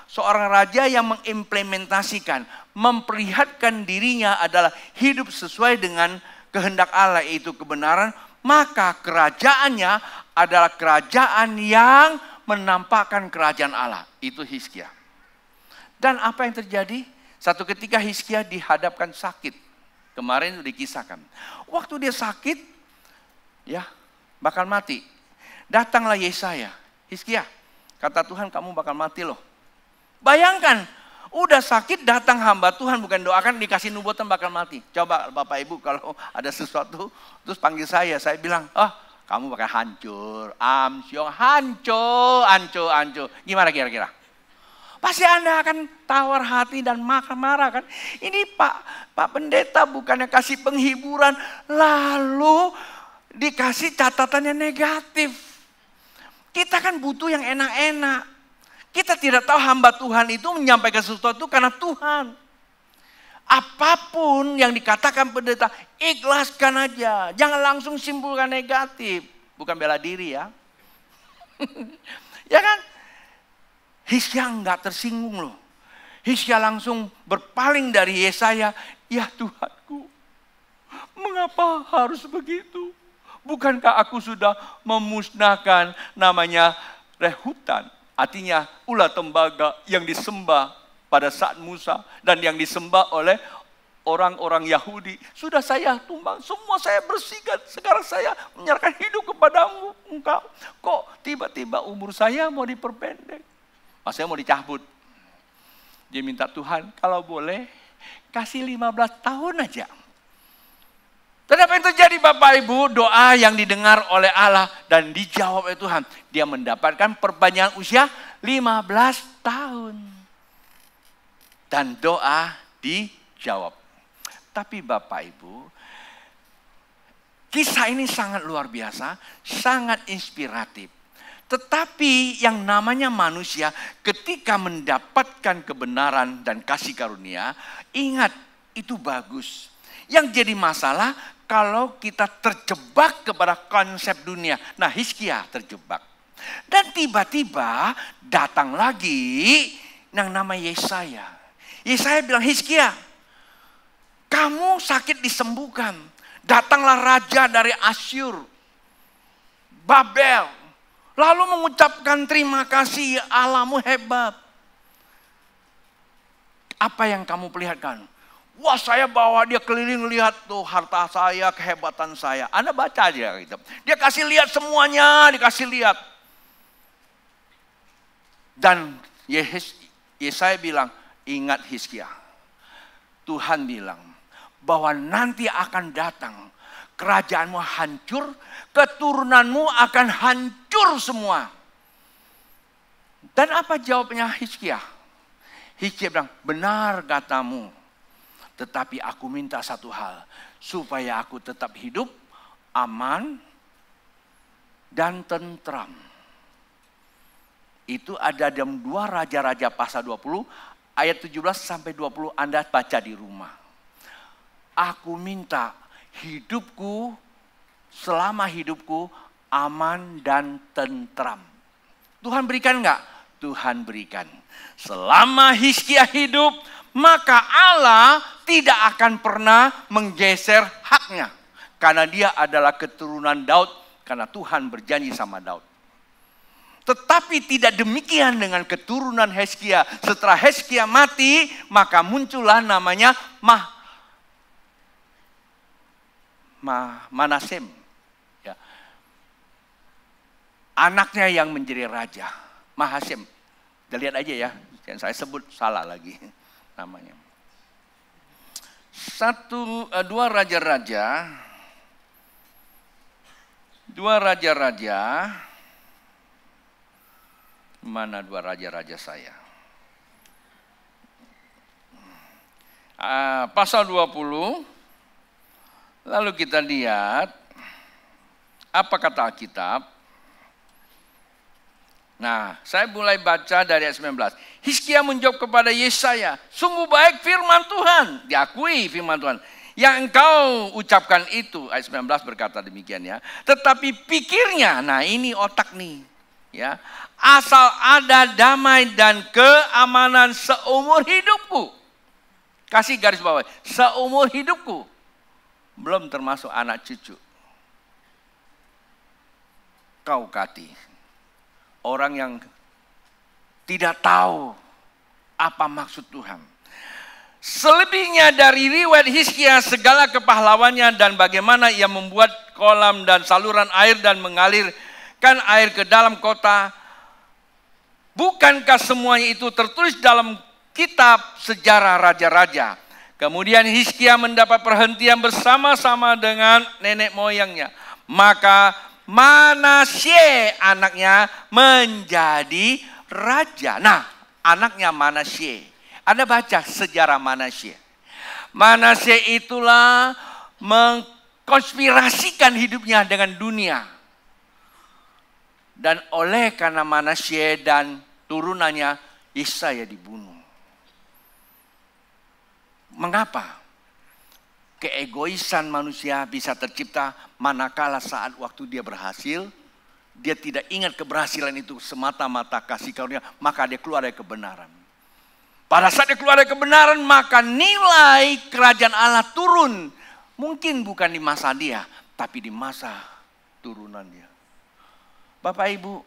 seorang raja yang mengimplementasikan, memperlihatkan dirinya adalah hidup sesuai dengan kehendak Allah, yaitu kebenaran. Maka kerajaannya adalah kerajaan yang menampakkan kerajaan Allah. Itu Hizkia. Dan apa yang terjadi? Satu ketika Hizkia dihadapkan sakit. Kemarin dikisahkan. Waktu dia sakit, ya bakal mati. Datanglah Yesaya. Hizkia, kata Tuhan kamu bakal mati loh. Bayangkan, udah sakit datang hamba Tuhan bukan doakan dikasih nubuatan bakal mati. Coba Bapak Ibu kalau ada sesuatu terus panggil saya bilang, kamu bakal hancur, hancur. Gimana kira-kira? Pasti Anda akan tawar hati dan marah-marah kan. Ini Pak Pendeta bukannya kasih penghiburan, lalu dikasih catatannya negatif. Kita kan butuh yang enak-enak. Kita tidak tahu hamba Tuhan itu menyampaikan sesuatu karena Tuhan. Apapun yang dikatakan pendeta, ikhlaskan aja. Jangan langsung simpulkan negatif. Bukan bela diri ya. Ya kan? Hizkia enggak tersinggung loh. Hizkia langsung berpaling dari Yesaya. Ya Tuhanku, mengapa harus begitu? Bukankah aku sudah memusnahkan namanya rehutan? Artinya ulat tembaga yang disembah pada saat Musa dan yang disembah oleh orang-orang Yahudi. Sudah saya tumbang, semua saya bersihkan. Sekarang saya menyerahkan hidup kepadamu. Engkau kok tiba-tiba umur saya mau diperpendek. Saya mau dicabut. Dia minta Tuhan kalau boleh kasih 15 tahun aja. Dan apa yang terjadi Bapak Ibu? Doa yang didengar oleh Allah dan dijawab oleh Tuhan. Dia mendapatkan perpanjangan usia 15 tahun. Dan doa dijawab. Tapi Bapak Ibu, kisah ini sangat luar biasa, sangat inspiratif. Tetapi yang namanya manusia ketika mendapatkan kebenaran dan kasih karunia, ingat itu bagus. Yang jadi masalah kalau kita terjebak kepada konsep dunia. Nah, Hizkia terjebak. Dan tiba-tiba datang lagi yang nama Yesaya. Yesaya bilang, Hizkia, kamu sakit disembuhkan. Datanglah raja dari Asyur, Babel. Lalu mengucapkan terima kasih, Allahmu hebat. Apa yang kamu perlihatkan? Wah, saya bawa dia keliling lihat tuh harta saya, kehebatan saya. Anda baca aja gitu. Dia kasih lihat semuanya, dikasih lihat. Dan Yesaya bilang, ingat Hizkia. Tuhan bilang bahwa nanti akan datang, kerajaanmu hancur, keturunanmu akan hancur semua. Dan apa jawabnya Hizkia? Hizkia bilang, benar katamu, tetapi aku minta satu hal, supaya aku tetap hidup, aman, dan tentram. Itu ada dalam 2 Raja-Raja pasal 20, ayat 17 sampai 20, Anda baca di rumah. Aku minta hidupku, selama hidupku, aman dan tentram. Tuhan berikan enggak? Tuhan berikan. Selama Hizkia hidup, maka Allah tidak akan pernah menggeser haknya. Karena dia adalah keturunan Daud, karena Tuhan berjanji sama Daud. Tetapi tidak demikian dengan keturunan Hizkia. Setelah Hizkia mati, maka muncullah namanya Manasem. Ya. Anaknya yang menjadi raja. Mahasem. Kita lihat aja ya. Jangan saya sebut salah lagi namanya. 2 Raja-Raja. 2 Raja-Raja. Mana 2 Raja-Raja saya? Pasal 20. Lalu kita lihat apa kata Alkitab. Nah, saya mulai baca dari ayat 19. Hizkia menjawab kepada Yesaya, sungguh baik firman Tuhan. Diakui firman Tuhan. Yang engkau ucapkan itu, ayat 19 berkata demikian ya. Tetapi pikirnya, nah ini otak nih. Ya, asal ada damai dan keamanan seumur hidupku. Kasih garis bawah, seumur hidupku. Belum termasuk anak cucu. Kau Kati, orang yang tidak tahu apa maksud Tuhan. Selebihnya dari riwayat Hizkia, segala kepahlawannya dan bagaimana ia membuat kolam dan saluran air dan mengalirkan air ke dalam kota. Bukankah semuanya itu tertulis dalam kitab sejarah raja-raja? Kemudian Hizkia mendapat perhentian bersama-sama dengan nenek moyangnya. Maka Manasye anaknya menjadi raja. Nah, anaknya Manasye. Anda baca sejarah Manasye. Manasye itulah mengkonspirasikan hidupnya dengan dunia. Dan oleh karena Manasye dan turunannya, Yesaya dibunuh. Mengapa? Keegoisan manusia bisa tercipta manakala saat waktu dia berhasil, dia tidak ingat keberhasilan itu semata-mata kasih karunia, maka dia keluar dari kebenaran. Pada saat dia keluar dari kebenaran, maka nilai kerajaan Allah turun. Mungkin bukan di masa dia, tapi di masa turunan dia. Bapak Ibu,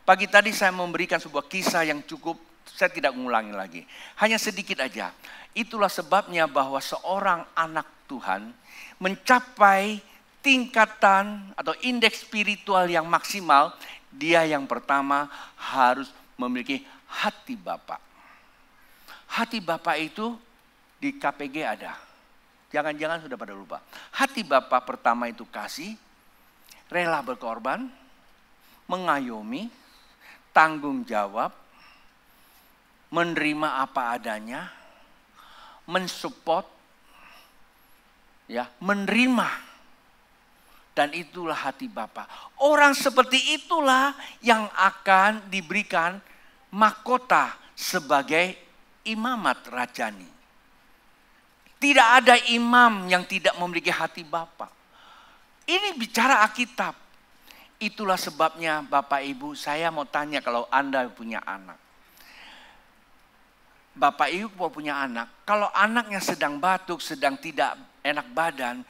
pagi tadi saya memberikan sebuah kisah yang cukup, saya tidak mengulangi lagi. Hanya sedikit aja. Itulah sebabnya bahwa seorang anak Tuhan mencapai tingkatan atau indeks spiritual yang maksimal, dia yang pertama harus memiliki hati Bapa. Hati Bapa itu di KPG ada. Jangan-jangan sudah pada lupa. Hati Bapa pertama itu kasih, rela berkorban, mengayomi, tanggung jawab, menerima apa adanya, mensupport, ya, menerima. Dan itulah hati Bapa. Orang seperti itulah yang akan diberikan mahkota sebagai imamat rajani. Tidak ada imam yang tidak memiliki hati Bapa. Ini bicara Alkitab. Itulah sebabnya Bapak Ibu, saya mau tanya kalau Anda punya anak. Bapak Ibu mau punya anak, kalau anaknya sedang batuk, sedang tidak enak badan,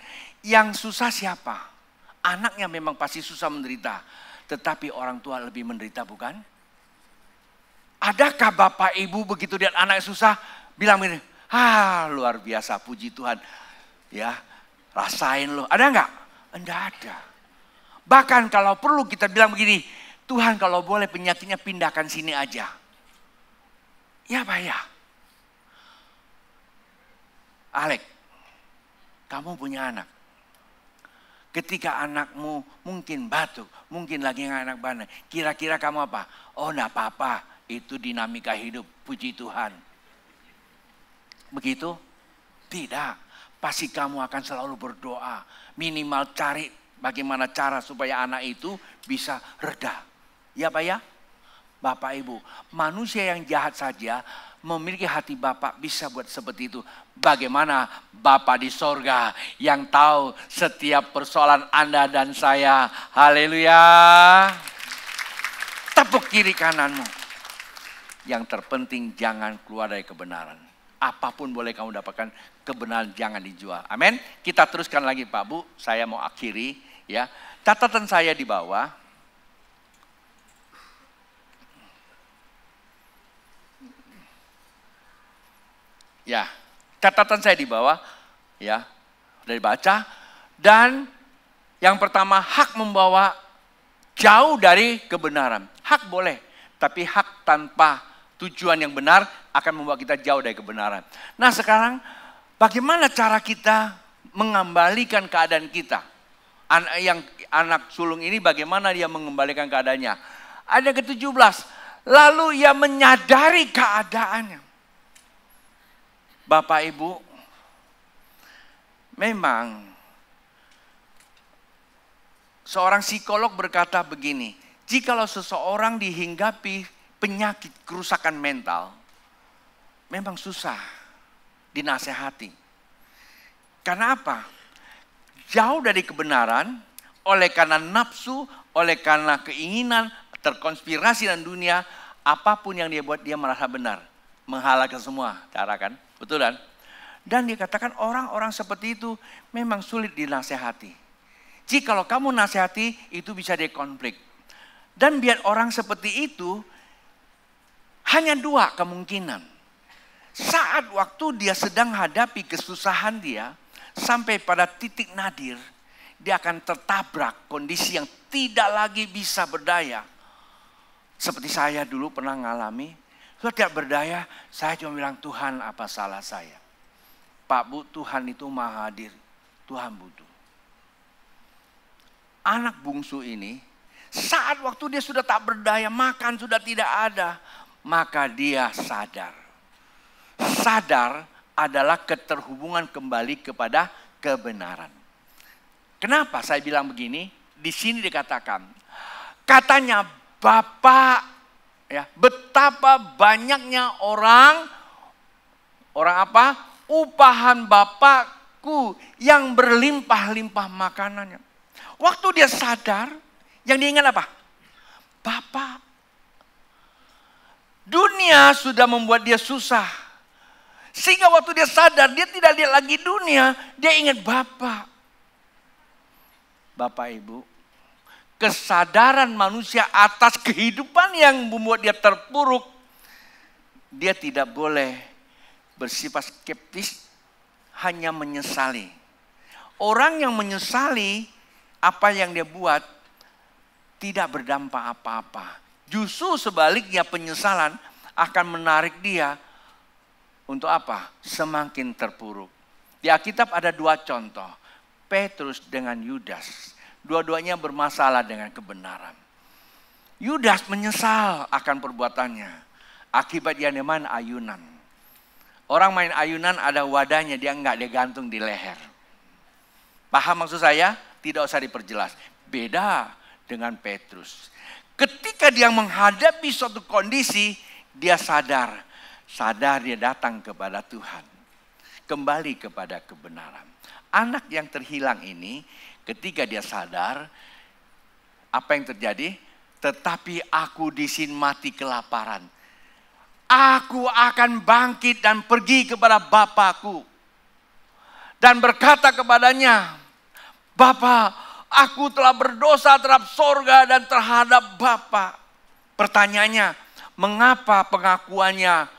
yang susah siapa? Anaknya memang pasti susah menderita, tetapi orang tua lebih menderita, bukan? Adakah Bapak Ibu begitu lihat anak susah, bilang begini, luar biasa, puji Tuhan, ya rasain loh, ada enggak? Enggak ada. Bahkan kalau perlu kita bilang begini, Tuhan kalau boleh penyakitnya pindahkan sini aja. Ya Pak ya. Alek, kamu punya anak. Ketika anakmu mungkin batuk, mungkin lagi anak bandel, kira-kira kamu apa? Oh, enggak apa-apa, itu dinamika hidup, puji Tuhan. Begitu? Tidak, pasti kamu akan selalu berdoa. Minimal cari bagaimana cara supaya anak itu bisa reda. Ya Pak ya? Bapak Ibu, manusia yang jahat saja memiliki hati Bapak bisa buat seperti itu. Bagaimana Bapak di sorga yang tahu setiap persoalan Anda dan saya. Haleluya. Tepuk kiri kananmu. Yang terpenting jangan keluar dari kebenaran. Apapun boleh kamu dapatkan, kebenaran jangan dijual. Amin. Kita teruskan lagi Pak Bu, saya mau akhiri ya. Catatan saya di bawah. Ya, catatan saya di bawah, ya, sudah dibaca. Dan yang pertama, hak membawa jauh dari kebenaran. Hak boleh, tapi hak tanpa tujuan yang benar akan membawa kita jauh dari kebenaran. Nah sekarang, bagaimana cara kita mengembalikan keadaan kita? Anak sulung ini bagaimana dia mengembalikan keadaannya? Ada ke-17, lalu ia menyadari keadaannya. Bapak Ibu, memang seorang psikolog berkata begini, jikalau seseorang dihinggapi penyakit kerusakan mental, memang susah dinasehati. Karena apa? Jauh dari kebenaran, oleh karena nafsu, oleh karena keinginan, terkonspirasi dalam dunia, apapun yang dia buat dia merasa benar. Menghalalkan semua cara kan? Betul kan? Dan dikatakan orang-orang seperti itu memang sulit dinasehati. Jikalau kamu nasihati, itu bisa dikonflik. Dan biar orang seperti itu, hanya dua kemungkinan. Saat waktu dia sedang hadapi kesusahan dia, sampai pada titik nadir, dia akan tertabrak kondisi yang tidak lagi bisa berdaya. Seperti saya dulu pernah mengalami, sudah tidak berdaya, saya cuma bilang, Tuhan apa salah saya? Pak Bu, Tuhan itu maha hadir, Tuhan butuh. Anak bungsu ini, saat waktu dia sudah tak berdaya, makan sudah tidak ada, maka dia sadar. Sadar adalah keterhubungan kembali kepada kebenaran. Kenapa saya bilang begini? Di sini dikatakan, katanya Bapak, ya, betapa banyaknya orang apa? Upahan Bapakku yang berlimpah-limpah makanannya. Waktu dia sadar, yang dia ingat apa? Bapak. Dunia sudah membuat dia susah. Sehingga waktu dia sadar, dia tidak lihat lagi dunia, dia ingat Bapak. Bapak Ibu, kesadaran manusia atas kehidupan yang membuat dia terpuruk, dia tidak boleh bersifat skeptis, hanya menyesali. Orang yang menyesali apa yang dia buat tidak berdampak apa-apa. Justru sebaliknya penyesalan akan menarik dia untuk apa? Semakin terpuruk. Di Alkitab ada dua contoh, Petrus dengan Yudas. Dua-duanya bermasalah dengan kebenaran. Yudas menyesal akan perbuatannya. Akibat dia main ayunan. Orang main ayunan ada wadahnya, dia enggak, dia gantung di leher. Paham maksud saya? Tidak usah diperjelas. Beda dengan Petrus. Ketika dia menghadapi suatu kondisi, dia sadar. Sadar dia datang kepada Tuhan. Kembali kepada kebenaran. Anak yang terhilang ini, ketika dia sadar, apa yang terjadi? Tetapi aku di sini mati kelaparan. Aku akan bangkit dan pergi kepada Bapakku. Dan berkata kepadanya, Bapa, aku telah berdosa terhadap sorga dan terhadap Bapa. Pertanyaannya, mengapa pengakuannya,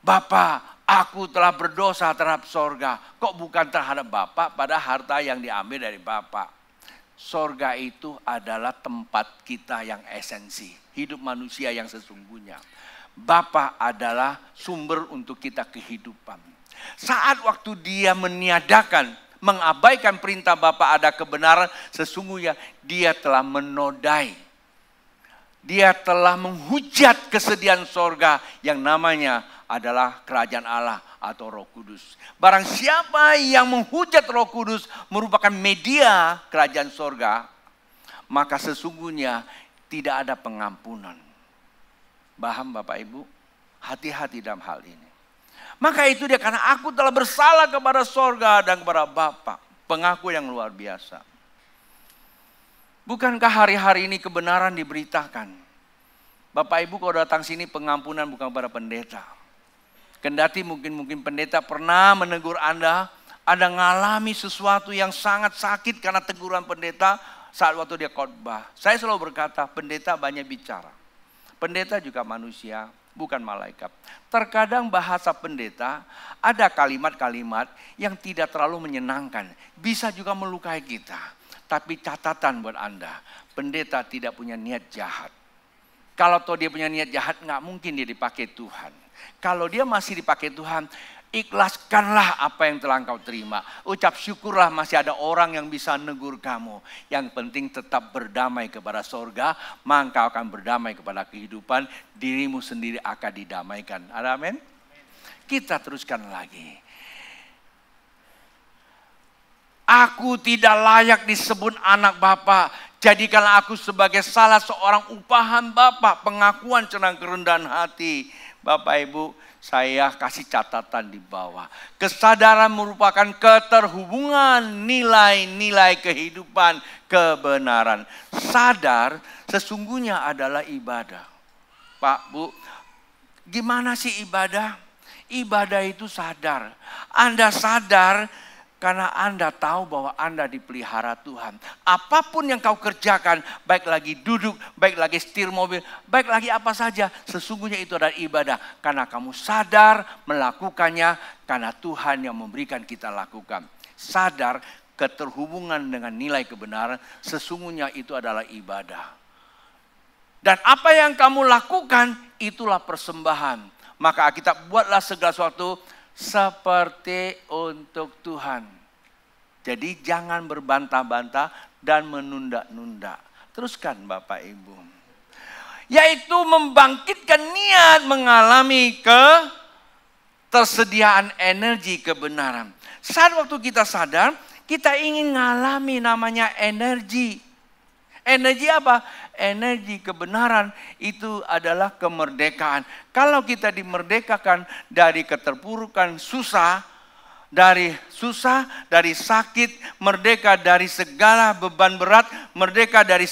Bapa, aku telah berdosa terhadap sorga. Kok bukan terhadap Bapak pada harta yang diambil dari Bapak? Sorga itu adalah tempat kita yang esensi. Hidup manusia yang sesungguhnya. Bapa adalah sumber untuk kita kehidupan. Saat waktu dia meniadakan, mengabaikan perintah Bapa ada kebenaran, sesungguhnya dia telah menodai. Dia telah menghujat kesediaan sorga yang namanya adalah kerajaan Allah atau Roh Kudus. Barang siapa yang menghujat Roh Kudus merupakan media kerajaan sorga, maka sesungguhnya tidak ada pengampunan. Paham Bapak Ibu? Hati-hati dalam hal ini. Maka itu dia, karena aku telah bersalah kepada sorga dan kepada Bapa. Pengaku yang luar biasa. Bukankah hari-hari ini kebenaran diberitakan? Bapak Ibu kalau datang sini pengampunan bukan kepada pendeta. Kendati mungkin pendeta pernah menegur Anda ngalami sesuatu yang sangat sakit karena teguran pendeta saat waktu dia khotbah. Saya selalu berkata, pendeta banyak bicara. Pendeta juga manusia, bukan malaikat. Terkadang bahasa pendeta ada kalimat-kalimat yang tidak terlalu menyenangkan. Bisa juga melukai kita. Tapi catatan buat Anda, pendeta tidak punya niat jahat. Kalau dia punya niat jahat, nggak mungkin dia dipakai Tuhan. Kalau dia masih dipakai Tuhan, ikhlaskanlah apa yang telah engkau terima. Ucap syukurlah masih ada orang yang bisa negur kamu. Yang penting tetap berdamai kepada sorga, maka akan berdamai kepada kehidupan. Dirimu sendiri akan didamaikan. Ada amin? Kita teruskan lagi. Aku tidak layak disebut anak Bapa. Jadikanlah aku sebagai salah seorang upahan Bapa. Pengakuan cenderung kerendahan hati. Bapak Ibu, saya kasih catatan di bawah. Kesadaran merupakan keterhubungan nilai-nilai kehidupan kebenaran. Sadar sesungguhnya adalah ibadah. Pak, Bu, gimana sih ibadah? Ibadah itu sadar. Anda sadar karena Anda tahu bahwa Anda dipelihara Tuhan. Apapun yang kau kerjakan, baik lagi duduk, baik lagi setir mobil, baik lagi apa saja, sesungguhnya itu adalah ibadah. Karena kamu sadar melakukannya, karena Tuhan yang memberikan kita lakukan. Sadar keterhubungan dengan nilai kebenaran, sesungguhnya itu adalah ibadah. Dan apa yang kamu lakukan, itulah persembahan. Maka kita buatlah segala sesuatu seperti untuk Tuhan. Jadi jangan berbantah-bantah dan menunda-nunda. Teruskan Bapak Ibu. Yaitu membangkitkan niat mengalami ketersediaan energi kebenaran. Saat waktu kita sadar, kita ingin mengalami namanya energi. Energi apa? Energi kebenaran itu adalah kemerdekaan. Kalau kita dimerdekakan dari keterpurukan, dari sakit, merdeka dari segala beban berat, merdeka dari,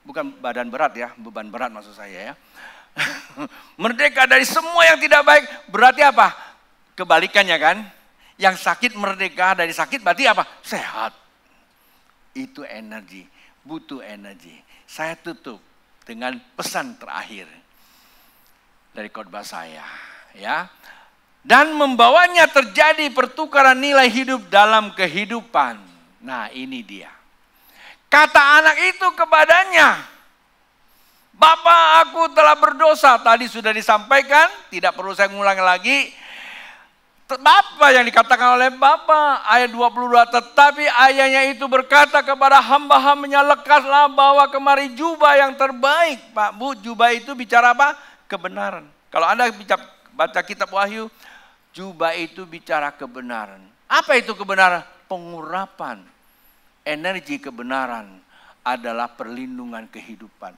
bukan badan berat ya, beban berat maksud saya ya. Merdeka dari semua yang tidak baik, berarti apa? Kebalikannya kan? Yang sakit merdeka dari sakit berarti apa? Sehat. Itu energi, butuh energi. Saya tutup dengan pesan terakhir dari khotbah saya, ya. Dan membawanya terjadi pertukaran nilai hidup dalam kehidupan. Nah, ini dia. Kata anak itu kepadanya, "Bapa, aku telah berdosa." Tadi sudah disampaikan, tidak perlu saya ngulang lagi. Bapa yang dikatakan oleh Bapa, ayat 22, tetapi ayahnya itu berkata kepada hamba-hambanya, "Lekaslah bawa kemari jubah yang terbaik." Pak, Bu, jubah itu bicara apa? Kebenaran. Kalau Anda baca kitab Wahyu, jubah itu bicara kebenaran. Apa itu kebenaran? Pengurapan. Energi kebenaran adalah perlindungan kehidupan.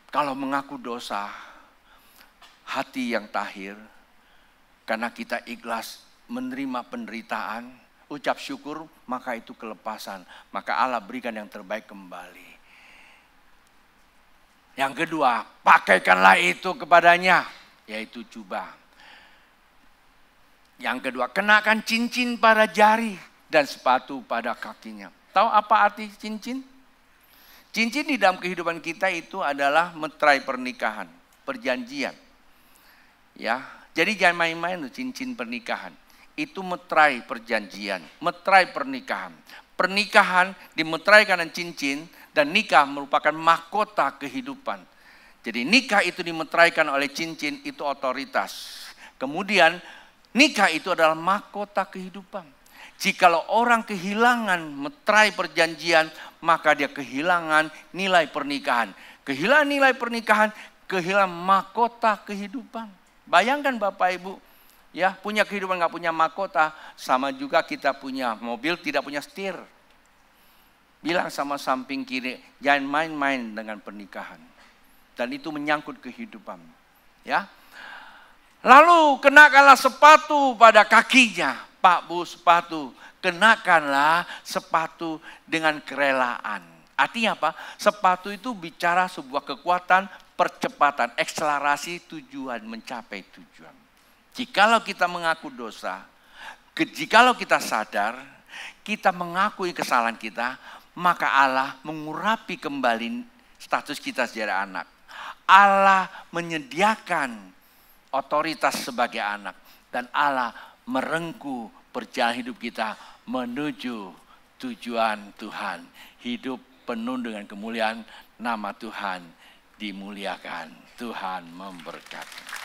Kalau mengaku dosa, hati yang tahir, karena kita ikhlas menerima penderitaan, ucap syukur, maka itu kelepasan. Maka Allah berikan yang terbaik kembali. Yang kedua, pakaikanlah itu kepadanya, yaitu jubah. Yang kedua, kenakan cincin pada jari dan sepatu pada kakinya. Tahu apa arti cincin? Cincin di dalam kehidupan kita itu adalah meterai pernikahan, perjanjian. Ya. Jadi jangan main-main tuh cincin pernikahan. Itu meterai perjanjian, meterai pernikahan. Pernikahan dimeteraikan dengan cincin dan nikah merupakan mahkota kehidupan. Jadi nikah itu dimeteraikan oleh cincin, itu otoritas. Kemudian Nikah itu adalah mahkota kehidupan. Jikalau orang kehilangan meterai perjanjian, maka dia kehilangan nilai pernikahan. Kehilangan nilai pernikahan, kehilangan mahkota kehidupan. Bayangkan Bapak Ibu, ya punya kehidupan nggak punya mahkota, sama juga kita punya mobil tidak punya setir. Bilang sama samping kiri, jangan main-main dengan pernikahan. Dan itu menyangkut kehidupan. Ya. Lalu kenakanlah sepatu pada kakinya. Pak Bu, sepatu. Kenakanlah sepatu dengan kerelaan. Artinya apa? Sepatu itu bicara sebuah kekuatan, percepatan, akselerasi tujuan, mencapai tujuan. Jikalau kita mengaku dosa, jikalau kita sadar, kita mengakui kesalahan kita, maka Allah mengurapi kembali status kita sebagai anak. Allah menyediakan otoritas sebagai anak. Dan Allah merengkuh perjalanan hidup kita menuju tujuan Tuhan. Hidup penuh dengan kemuliaan, nama Tuhan dimuliakan. Tuhan memberkati.